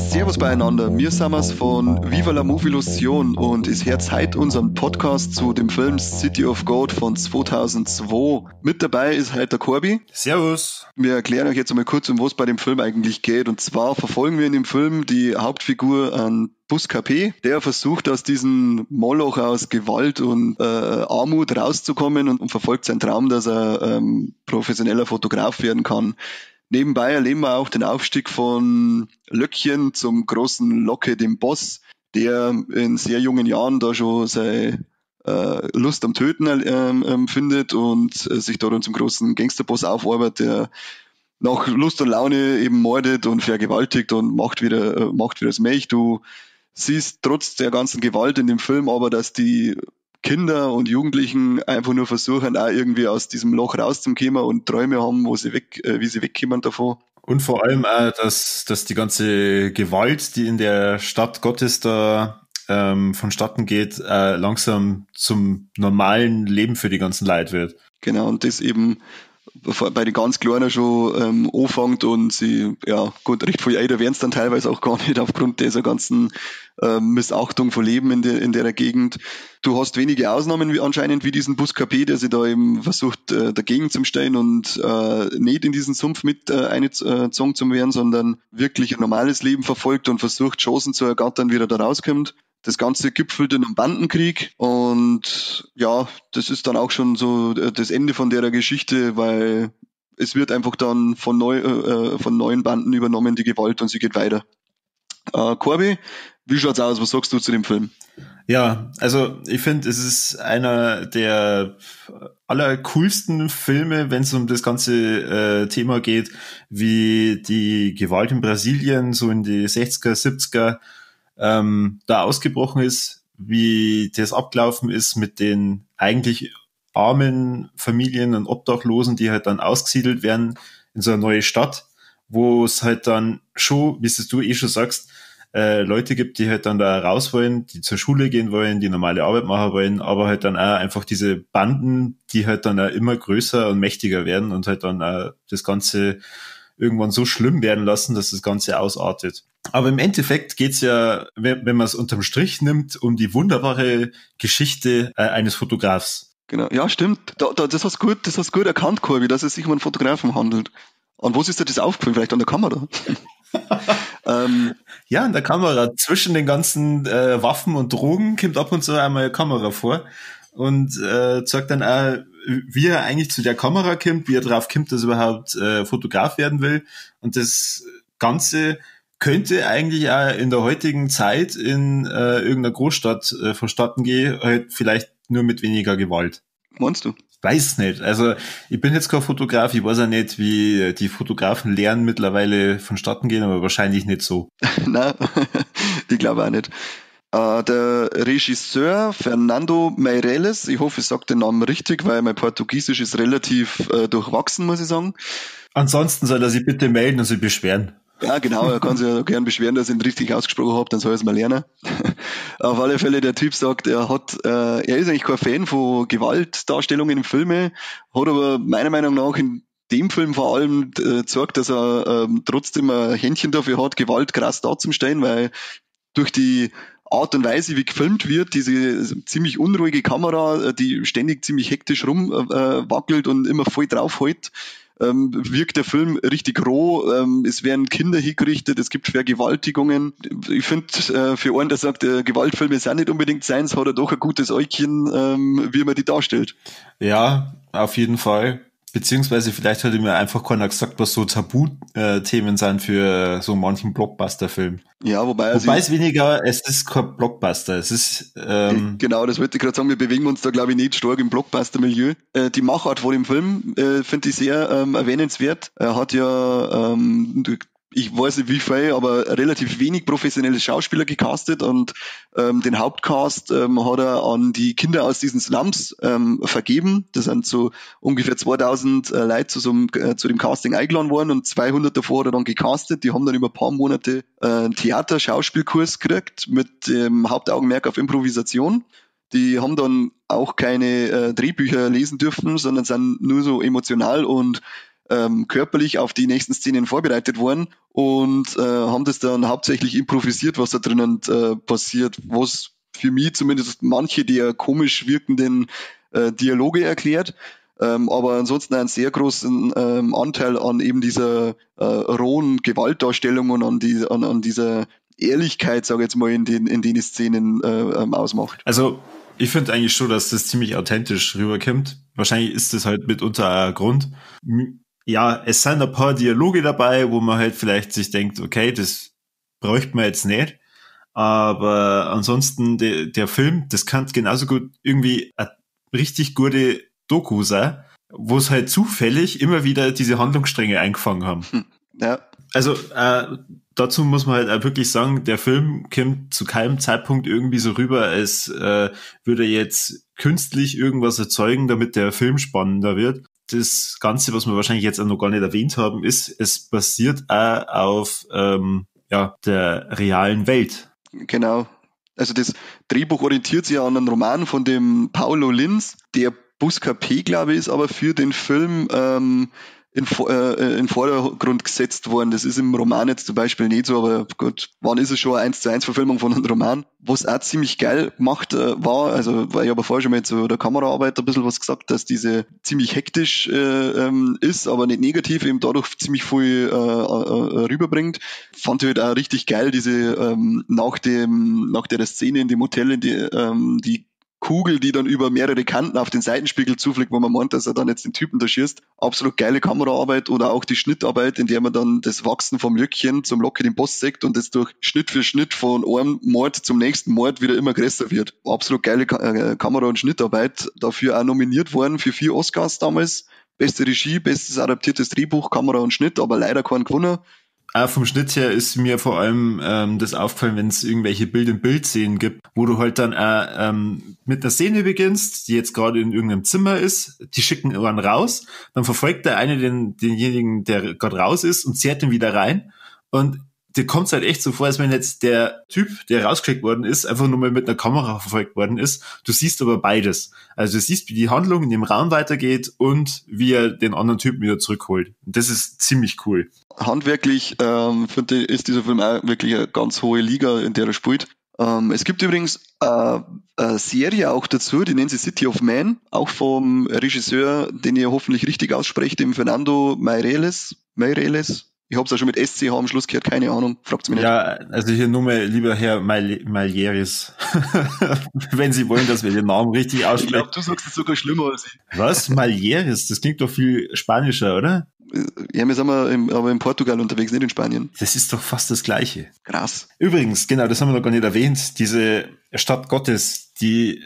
Servus beieinander, wir sind von Viva la Movilusion und es hört heute unseren Podcast zu dem Film City of God von 2002. Mit dabei ist heute der Corby. Servus. Wir erklären euch jetzt einmal kurz, um was bei dem Film eigentlich geht. Und zwar verfolgen wir in dem Film die Hauptfigur an Buscapé, der versucht aus diesem Moloch aus Gewalt und Armut rauszukommen und verfolgt seinen Traum, dass er professioneller Fotograf werden kann. Nebenbei erleben wir auch den Aufstieg von Löckchen zum großen Locke, dem Boss, der in sehr jungen Jahren da schon seine Lust am Töten findet und sich darin zum großen Gangsterboss aufarbeitet, der nach Lust und Laune eben mordet und vergewaltigt und macht wieder das Mech. Du siehst trotz der ganzen Gewalt in dem Film aber, dass die Kinder und Jugendlichen einfach nur versuchen, auch irgendwie aus diesem Loch rauszukommen und Träume haben, wie sie wegkommen davon. Und vor allem auch, dass die ganze Gewalt, die in der Stadt Gottes da vonstatten geht, langsam zum normalen Leben für die ganzen Leute wird. Genau, und das eben bei den ganz Kleinen schon anfängt und sie, ja gut, recht viel älter werden es dann teilweise auch gar nicht aufgrund dieser ganzen Missachtung von Leben in der Gegend. Du hast wenige Ausnahmen wie diesen Buscapé, der sich da eben versucht dagegen zu stellen und nicht in diesen Sumpf mit eingezogen zu werden, sondern wirklich ein normales Leben verfolgt und versucht Chancen zu ergattern, wie er da rauskommt. Das Ganze gipfelt in einem Bandenkrieg und ja, das ist dann auch schon so das Ende von der Geschichte, weil es wird einfach dann von neuen Banden übernommen, die Gewalt, und sie geht weiter. Corby, wie schaut's aus? Was sagst du zu dem Film? Ja, also ich finde, es ist einer der allercoolsten Filme, wenn es um das ganze Thema geht, wie die Gewalt in Brasilien so in die 60er, 70er da ausgebrochen ist, wie das abgelaufen ist mit den eigentlich armen Familien und Obdachlosen, die halt dann ausgesiedelt werden in so eine neue Stadt, wo es halt dann schon, wie es du schon sagst, Leute gibt, die halt dann da raus wollen, die zur Schule gehen wollen, die normale Arbeit machen wollen, aber halt dann auch einfach diese Banden, die halt dann auch immer größer und mächtiger werden und halt dann auch das Ganze irgendwann so schlimm werden lassen, dass das Ganze ausartet. Aber im Endeffekt geht's ja, wenn man es unterm Strich nimmt, um die wunderbare Geschichte eines Fotografs. Genau, ja, stimmt. Das hast du gut erkannt, Corby, dass es sich um einen Fotografen handelt. Und wo ist dir das aufgefallen? Vielleicht an der Kamera? Ja, an der Kamera. Zwischen den ganzen Waffen und Drogen kommt ab und zu einmal eine Kamera vor und zeigt dann auch, wie er eigentlich zu der Kamera kommt, wie er drauf kommt, dass er überhaupt Fotograf werden will. Und das Ganze könnte eigentlich auch in der heutigen Zeit in irgendeiner Großstadt vonstatten gehen, halt vielleicht nur mit weniger Gewalt. Meinst du? Weiß nicht. Also ich bin jetzt kein Fotograf, ich weiß auch nicht, wie die Fotografen lernen mittlerweile vonstatten gehen, aber wahrscheinlich nicht so. Nein, ich glaube auch nicht. Der Regisseur Fernando Meirelles, ich hoffe, ich sage den Namen richtig, weil mein Portugiesisch ist relativ durchwachsen, muss ich sagen. Ansonsten soll er sich bitte melden und sich beschweren. Ja, genau, er kann sich ja gern beschweren, dass ich ihn richtig ausgesprochen habe, dann soll er es mal lernen. Auf alle Fälle, der Typ sagt, er ist eigentlich kein Fan von Gewaltdarstellungen in Filmen, hat aber meiner Meinung nach in dem Film vor allem gezeigt, dass er trotzdem ein Händchen dafür hat, Gewalt krass darzustellen, weil durch die Art und Weise, wie gefilmt wird, diese ziemlich unruhige Kamera, die ständig ziemlich hektisch rumwackelt und immer voll draufhält, wirkt der Film richtig roh. Es werden Kinder hingerichtet, es gibt Vergewaltigungen. Ich finde, für einen, der sagt, Gewaltfilme sind nicht unbedingt seins, hat er doch ein gutes Äugchen, wie man die darstellt. Ja, auf jeden Fall. Beziehungsweise vielleicht hat mir einfach keiner gesagt, was so Tabuthemen sind für so manchen Blockbuster-Film. Ja, wobei es ist kein Blockbuster, es ist... Genau, das wollte ich gerade sagen, wir bewegen uns da, glaube ich, nicht stark im Blockbuster-Milieu. Die Machart von dem Film finde ich sehr erwähnenswert. Er hat ja ich weiß nicht wie viel, aber relativ wenig professionelle Schauspieler gecastet und den Hauptcast hat er an die Kinder aus diesen Slums vergeben. Das sind so ungefähr 2000 Leute zu dem Casting eingeladen worden und 200 davor hat er dann gecastet. Die haben dann über ein paar Monate Theater-Schauspielkurs gekriegt mit dem Hauptaugenmerk auf Improvisation. Die haben dann auch keine Drehbücher lesen dürfen, sondern sind nur so emotional und körperlich auf die nächsten Szenen vorbereitet worden und haben das dann hauptsächlich improvisiert, was da drinnen passiert, was für mich zumindest manche der komisch wirkenden Dialoge erklärt, aber ansonsten einen sehr großen Anteil an eben dieser rohen Gewaltdarstellung und an dieser Ehrlichkeit, sage ich jetzt mal, in den Szenen ausmacht. Also ich finde eigentlich schon, dass das ziemlich authentisch rüberkommt. Wahrscheinlich ist das halt mitunter ein Grund. Ja, es sind ein paar Dialoge dabei, wo man halt vielleicht sich denkt, okay, das bräuchte man jetzt nicht. Aber ansonsten, der Film, das kann genauso gut irgendwie eine richtig gute Doku sein, wo es halt zufällig immer wieder diese Handlungsstränge eingefangen haben. Ja. Also dazu muss man halt auch wirklich sagen, der Film kommt zu keinem Zeitpunkt irgendwie so rüber, als würde jetzt künstlich irgendwas erzeugen, damit der Film spannender wird. Das Ganze, was wir wahrscheinlich jetzt auch noch gar nicht erwähnt haben, ist, es basiert auch auf der realen Welt. Genau. Also das Drehbuch orientiert sich an einem Roman von dem Paulo Lins, der Buscapé, glaube ich, ist aber für den Film in Vordergrund gesetzt worden. Das ist im Roman jetzt zum Beispiel nicht so, aber gut, wann ist es schon eine 1:1 Verfilmung von einem Roman? Was auch ziemlich geil gemacht war, also weil ich aber vorher schon mal zu der Kameraarbeit ein bisschen was gesagt, dass diese ziemlich hektisch ist, aber nicht negativ, eben dadurch ziemlich viel rüberbringt. Fand ich halt auch richtig geil, diese nach der Szene in dem Hotel, in die Kugel, die dann über mehrere Kanten auf den Seitenspiegel zufliegt, wo man meint, dass er dann jetzt den Typen da schießt. Absolut geile Kameraarbeit oder auch die Schnittarbeit, in der man dann das Wachsen vom Löckchen zum Locke den Boss sagt und das durch Schnitt für Schnitt von einem Mord zum nächsten Mord wieder immer größer wird. Absolut geile Kamera- und Schnittarbeit. Dafür auch nominiert worden für 4 Oscars damals. Beste Regie, bestes adaptiertes Drehbuch, Kamera und Schnitt, aber leider keinen gewonnen. Auch vom Schnitt her ist mir vor allem das aufgefallen, wenn es irgendwelche Bild-in-Bild-Szenen gibt, wo du halt dann auch mit einer Szene beginnst, die jetzt gerade in irgendeinem Zimmer ist, die schicken einen raus, dann verfolgt der eine denjenigen, der gerade raus ist und zerrt ihn wieder rein und dir kommt es halt echt so vor, als wenn jetzt der Typ, der rausgeschickt worden ist, einfach nur mal mit einer Kamera verfolgt worden ist. Du siehst aber beides. Also du siehst, wie die Handlung in dem Raum weitergeht und wie er den anderen Typen wieder zurückholt. Und das ist ziemlich cool. Handwerklich finde ich, ist dieser Film auch wirklich eine ganz hohe Liga, in der er spielt. Es gibt übrigens eine Serie auch dazu, die nennt sich City of Man, auch vom Regisseur, den ihr hoffentlich richtig aussprecht, dem Fernando Meireles. Ich habe es auch schon mit SCH am Schluss gehört, keine Ahnung, fragt's mich nicht. Ja, also hier nur mal lieber Herr Malieris, wenn Sie wollen, dass wir den Namen richtig aussprechen. Ich glaube, du sagst es sogar schlimmer als ich. Was? Malieris? Das klingt doch viel spanischer, oder? Ja, wir sind aber in Portugal unterwegs, nicht in Spanien. Das ist doch fast das Gleiche. Krass. Übrigens, genau, das haben wir noch gar nicht erwähnt, diese Stadt Gottes, die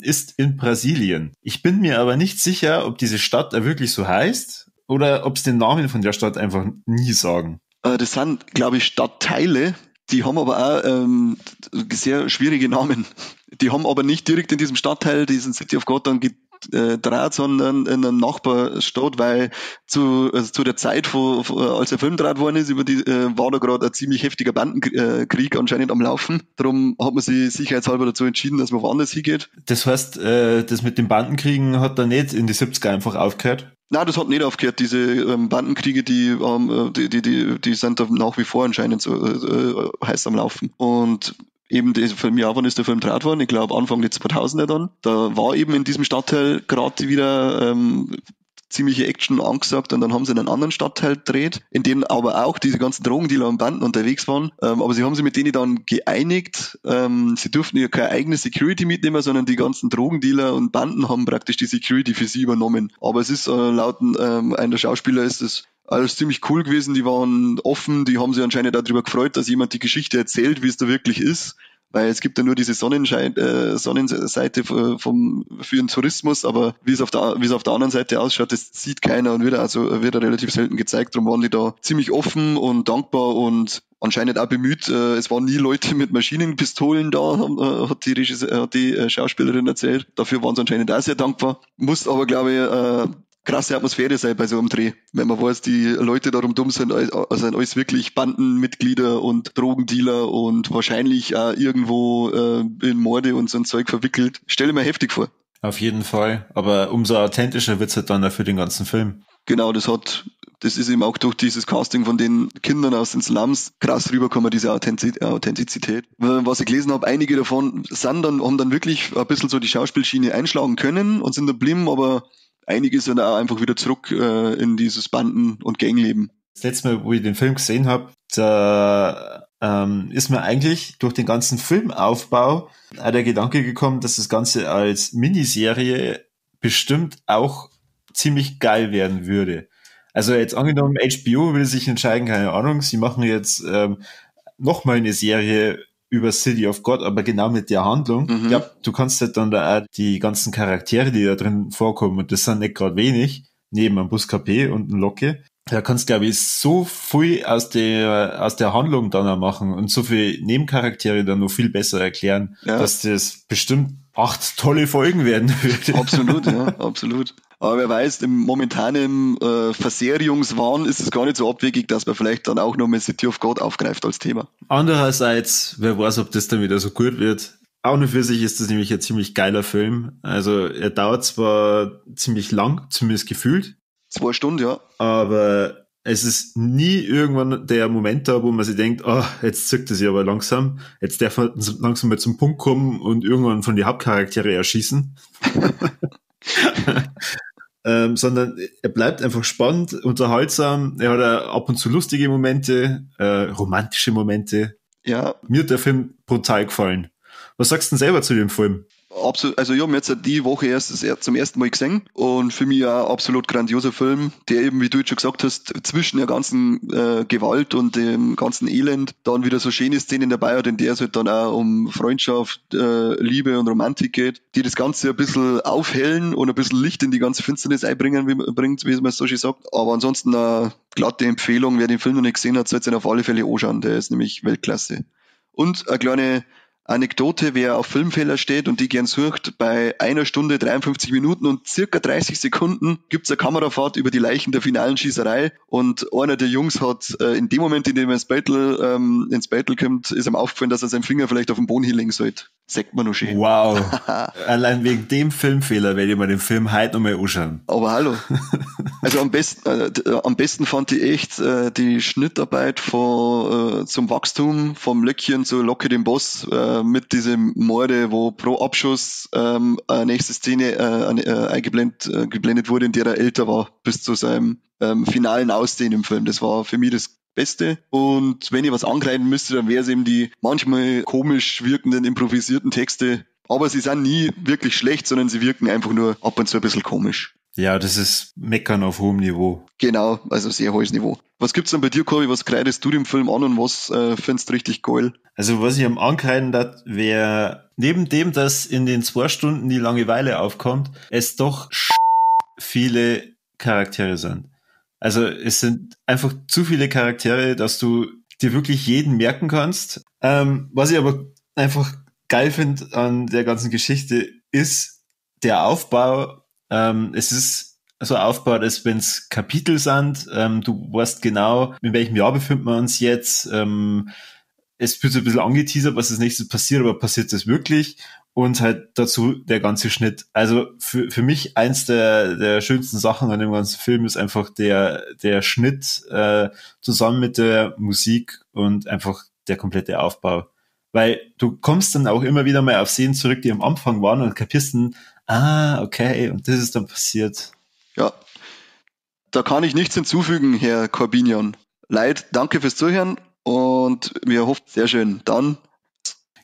ist in Brasilien. Ich bin mir aber nicht sicher, ob diese Stadt wirklich so heißt oder ob es den Namen von der Stadt einfach nie sagen. Das sind, glaube ich, Stadtteile, die haben aber auch sehr schwierige Namen. Die haben aber nicht direkt in diesem Stadtteil diesen City of God dann gedreht, sondern in einer Nachbarstadt, weil zu der Zeit, als der Film gedreht worden ist, war da gerade ein ziemlich heftiger Bandenkrieg anscheinend am Laufen. Darum hat man sich sicherheitshalber dazu entschieden, dass man woanders hingeht. Das heißt, das mit den Bandenkriegen hat da nicht in die 70er einfach aufgehört? Nein, das hat nicht aufgehört. Diese Bandenkriege, die sind da nach wie vor anscheinend so heiß am Laufen. Und eben im Jahr, wann ist der Film gedreht worden? Ich glaube Anfang der 2000er dann. Da war eben in diesem Stadtteil gerade wieder ziemliche Action angesagt und dann haben sie in einen anderen Stadtteil gedreht, in dem aber auch diese ganzen Drogendealer und Banden unterwegs waren. Aber sie haben sich mit denen dann geeinigt. Sie durften ja keine eigene Security mitnehmen, sondern die ganzen Drogendealer und Banden haben praktisch die Security für sie übernommen. Aber es ist laut einer der Schauspieler ist es alles ziemlich cool gewesen. Die waren offen, die haben sich anscheinend darüber gefreut, dass jemand die Geschichte erzählt, wie es da wirklich ist. weil es gibt ja nur diese Sonnenseite für den Tourismus, aber wie es auf der anderen Seite ausschaut, das sieht keiner und wird relativ selten gezeigt. Darum waren die da ziemlich offen und dankbar und anscheinend auch bemüht. Es waren nie Leute mit Maschinenpistolen da, hat die Schauspielerin erzählt. Dafür waren sie anscheinend auch sehr dankbar. Muss aber, glaube ich, krasse Atmosphäre sein bei so einem Dreh. Wenn man weiß, die Leute darum dumm sind alles wirklich Bandenmitglieder und Drogendealer und wahrscheinlich auch irgendwo in Morde und so ein Zeug verwickelt. Stelle mir heftig vor. Auf jeden Fall. Aber umso authentischer wird's halt dann auch für den ganzen Film. Genau, das ist eben auch durch dieses Casting von den Kindern aus den Slums krass rübergekommen, diese Authentizität. Was ich gelesen habe, einige davon haben dann wirklich ein bisschen so die Schauspielschiene einschlagen können und sind da geblieben, aber einige sind auch einfach wieder zurück in dieses Banden- und Gangleben. Das letzte Mal, wo ich den Film gesehen habe, da ist mir eigentlich durch den ganzen Filmaufbau auch der Gedanke gekommen, dass das Ganze als Miniserie bestimmt auch ziemlich geil werden würde. Also jetzt angenommen, HBO will sich entscheiden, keine Ahnung, sie machen jetzt nochmal eine Serie über City of God, aber genau mit der Handlung. Mhm. Ja, du kannst halt dann da auch die ganzen Charaktere, die da drin vorkommen, und das sind nicht gerade wenig, neben einem Buscapé und einem Locke. Da kannst, glaube ich, so viel aus der Handlung dann auch machen und so viele Nebencharaktere dann noch viel besser erklären, dass das bestimmt 8 tolle Folgen werden würde. Absolut, ja, absolut. Aber wer weiß, im momentanen Verserierungswahn ist es gar nicht so abwegig, dass man vielleicht dann auch noch mal City of God aufgreift als Thema. Andererseits, wer weiß, ob das dann wieder so gut wird. Auch nur für sich ist das nämlich ein ziemlich geiler Film. Also er dauert zwar ziemlich lang, zumindest gefühlt. 2 Stunden, ja. Aber es ist nie irgendwann der Moment da, wo man sich denkt, oh, jetzt zückt es sich aber langsam. Jetzt darf man langsam mal zum Punkt kommen und irgendwann von die Hauptcharaktere erschießen. Sondern er bleibt einfach spannend, unterhaltsam. Er hat ab und zu lustige Momente, romantische Momente. Ja. Mir hat der Film brutal gefallen. Was sagst du denn selber zu dem Film? Absolut, also ich habe ihn jetzt die Woche erst zum ersten Mal gesehen und für mich ein absolut grandioser Film, der eben, wie du jetzt schon gesagt hast, zwischen der ganzen Gewalt und dem ganzen Elend dann wieder so schöne Szenen dabei hat, in der es halt dann auch um Freundschaft, Liebe und Romantik geht, die das Ganze ein bisschen aufhellen und ein bisschen Licht in die ganze Finsternis einbringen, wie man es so schön sagt. Aber ansonsten eine glatte Empfehlung, wer den Film noch nicht gesehen hat, sollte ihn auf alle Fälle anschauen, der ist nämlich Weltklasse. Und eine kleine Anekdote, wer auf Filmfehler steht und die gern sucht, bei 1 Stunde 53 Minuten und circa 30 Sekunden gibt's eine Kamerafahrt über die Leichen der finalen Schießerei und einer der Jungs hat in dem Moment, in dem er ins Battle kommt, ist ihm aufgefallen, dass er seinen Finger vielleicht auf den Boden hinlegen sollte. Sagt man noch schön. Wow. Allein wegen dem Filmfehler werde ich mir den Film heute nochmal anschauen. Aber hallo. Also am besten fand ich echt die Schnittarbeit zum Wachstum vom Löckchen zu Locke dem Boss mit diesem Morde, wo pro Abschuss eine nächste Szene geblendet wurde, in der er älter war, bis zu seinem finalen Aussehen im Film. Das war für mich das Beste. Und wenn ich was angreifen müsste, dann wäre es eben die manchmal komisch wirkenden, improvisierten Texte. Aber sie sind nie wirklich schlecht, sondern sie wirken einfach nur ab und zu ein bisschen komisch. Ja, das ist Meckern auf hohem Niveau. Genau, also sehr hohes Niveau. Was gibt's denn bei dir, Corby? Was kreidest du dem Film an und was findest du richtig geil? Also was ich am Ankreiden dat wäre, neben dem, dass in den 2 Stunden die Langeweile aufkommt, es doch viele Charaktere sind. Also es sind einfach zu viele Charaktere, dass du dir wirklich jeden merken kannst. Was ich aber einfach geil finde an der ganzen Geschichte, ist der Aufbau. Es ist so aufgebaut, als wenn es Kapitel sind. Du weißt genau, in welchem Jahr befinden wir uns jetzt. Es wird so ein bisschen angeteasert, was als nächstes passiert, aber passiert das wirklich? Und halt dazu der ganze Schnitt. Also für mich eins der schönsten Sachen an dem ganzen Film ist einfach der Schnitt zusammen mit der Musik und einfach der komplette Aufbau. Weil du kommst dann auch immer wieder mal auf Szenen zurück, die am Anfang waren und kapierst dann, okay, und das ist dann passiert. Ja, da kann ich nichts hinzufügen, Herr Corbinian. Leid, danke fürs Zuhören und wir hoffen, sehr schön. Dann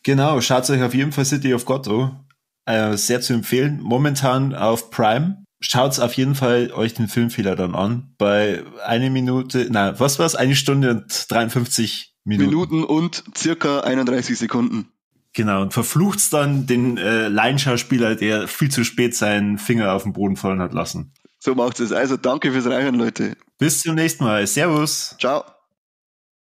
genau, schaut euch auf jeden Fall City of God an. Sehr zu empfehlen. Momentan auf Prime. Schaut auf jeden Fall euch den Filmfehler dann an. Bei 1 Stunde und 53 Minuten. Minuten und circa 31 Sekunden. Genau, und verflucht's dann den Laienschauspieler, der viel zu spät seinen Finger auf den Boden fallen hat lassen. So macht's es. Also danke fürs Reichern, Leute. Bis zum nächsten Mal. Servus. Ciao.